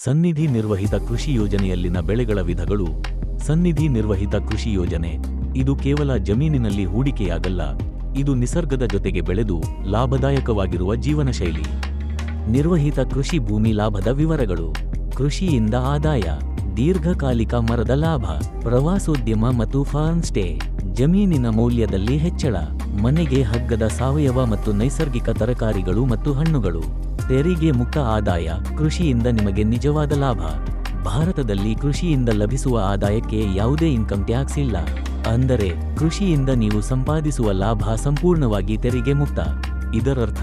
ಸನ್ನಿಧಿ ನಿರ್ವಹಿತ ಕೃಷಿ ಯೋಜನೆಯಲ್ಲಿನ ಬೆಳೆಗಳ ವಿಧಗಳು. ಸನ್ನಿಧಿ ನಿರ್ವಹಿತ ಕೃಷಿ ಯೋಜನೆ ಇದು ಕೇವಲ ಜಮೀನಿನಲ್ಲಿ ಹೂಡಿಕೆಯಾಗಲ್ಲ, ಇದು ನಿಸರ್ಗದ ಜೊತೆಗೆ ಬೆಳೆದು ಲಾಭದಾಯಕವಾಗಿರುವ ಜೀವನ ಶೈಲಿ. ನಿರ್ವಹಿತ ಕೃಷಿ ಭೂಮಿ ಲಾಭದ ವಿವರಗಳು. ಕೃಷಿಯಿಂದ ಆದಾಯ, ದೀರ್ಘಕಾಲಿಕ ಮರದ ಲಾಭ, ಪ್ರವಾಸೋದ್ಯಮ ಮತ್ತು ಫಾರ್ಮ್ ಸ್ಟೇ, ಜಮೀನಿನ ಮೌಲ್ಯದಲ್ಲಿ ಹೆಚ್ಚಳ, ಮನೆಗೆ ಹಗ್ಗದ ಸಾವಯವ ಮತ್ತು ನೈಸರ್ಗಿಕ ತರಕಾರಿಗಳು ಮತ್ತು ಹಣ್ಣುಗಳು. ತೆರಿಗೆ ಮುಕ್ತ ಆದಾಯ, ಕೃಷಿಯಿಂದ ನಿಮಗೆ ನಿಜವಾದ ಲಾಭ. ಭಾರತದಲ್ಲಿ ಕೃಷಿಯಿಂದ ಲಭಿಸುವ ಆದಾಯಕ್ಕೆ ಯಾವುದೇ ಇನ್ಕಮ್ ಟ್ಯಾಕ್ಸ್ ಇಲ್ಲ. ಅಂದರೆ ಕೃಷಿಯಿಂದ ನೀವು ಸಂಪಾದಿಸುವ ಲಾಭ ಸಂಪೂರ್ಣವಾಗಿ ತೆರಿಗೆ ಮುಕ್ತ. ಇದರರ್ಥ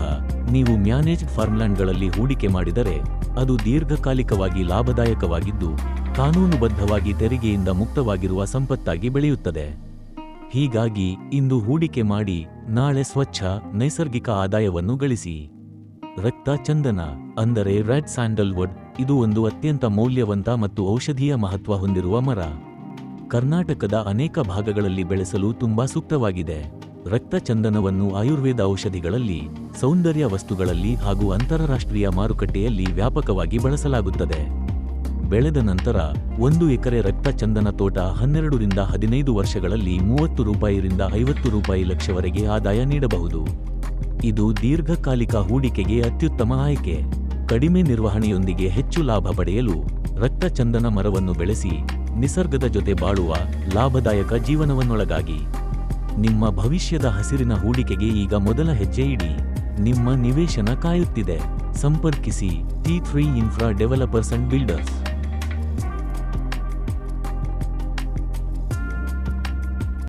ನೀವು ಮ್ಯಾನೇಜ್ಡ್ ಫಾರ್ಮ್ಲ್ಯಾಂಡ್ಗಳಲ್ಲಿ ಹೂಡಿಕೆ ಮಾಡಿದರೆ ಅದು ದೀರ್ಘಕಾಲಿಕವಾಗಿ ಲಾಭದಾಯಕವಾಗಿದ್ದು ಕಾನೂನುಬದ್ಧವಾಗಿ ತೆರಿಗೆಯಿಂದ ಮುಕ್ತವಾಗಿರುವ ಸಂಪತ್ತಾಗಿ ಬೆಳೆಯುತ್ತದೆ. ಹೀಗಾಗಿ ಇಂದು ಹೂಡಿಕೆ ಮಾಡಿ ನಾಳೆ ಸ್ವಚ್ಛ ನೈಸರ್ಗಿಕ ಆದಾಯವನ್ನು ಗಳಿಸಿ. ರಕ್ತ ಚಂದನ ಅಂದರೆ ರೆಡ್ ಸ್ಯಾಂಡಲ್ವುಡ್ ಇದು ಒಂದು ಅತ್ಯಂತ ಮೌಲ್ಯವಂತ ಮತ್ತು ಔಷಧೀಯ ಮಹತ್ವ ಹೊಂದಿರುವ ಮರ. ಕರ್ನಾಟಕದ ಅನೇಕ ಭಾಗಗಳಲ್ಲಿ ಬೆಳೆಸಲು ತುಂಬಾ ಸೂಕ್ತವಾಗಿದೆ. ರಕ್ತ ಚಂದನವನ್ನು ಆಯುರ್ವೇದ ಔಷಧಿಗಳಲ್ಲಿ, ಸೌಂದರ್ಯ ವಸ್ತುಗಳಲ್ಲಿ ಹಾಗೂ ಅಂತಾರಾಷ್ಟ್ರೀಯ ಮಾರುಕಟ್ಟೆಯಲ್ಲಿ ವ್ಯಾಪಕವಾಗಿ ಬಳಸಲಾಗುತ್ತದೆ. ಬೆಳೆದ ನಂತರ 1 ಎಕರೆ ರಕ್ತ ಚಂದನ ತೋಟ 12 ರಿಂದ 15 ವರ್ಷಗಳಲ್ಲಿ ₹30 ರಿಂದ ₹50 ಲಕ್ಷವರೆಗೆ ಆದಾಯ ನೀಡಬಹುದು. ಇದು ದೀರ್ಘಕಾಲಿಕ ಹೂಡಿಕೆಗೆ ಅತ್ಯುತ್ತಮ ಆಯ್ಕೆ. ಕಡಿಮೆ ನಿರ್ವಹಣೆಯೊಂದಿಗೆ ಹೆಚ್ಚು ಲಾಭ ಪಡೆಯಲು ರಕ್ತ ಚಂದನ ಮರವನ್ನು ಬೆಳೆಸಿ ನಿಸರ್ಗದ ಜೊತೆ ಬಾಳುವ ಲಾಭದಾಯಕ ಜೀವನವನ್ನೊಳಗಾಗಿ. ನಿಮ್ಮ ಭವಿಷ್ಯದ ಹಸಿರಿನ ಹೂಡಿಕೆಗೆ ಈಗ ಮೊದಲ ಹೆಜ್ಜೆ ಇಡಿ. ನಿಮ್ಮ ನಿವೇಶನ ಕಾಯುತ್ತಿದೆ. ಸಂಪರ್ಕಿಸಿ T3 Infra Developers and Builders.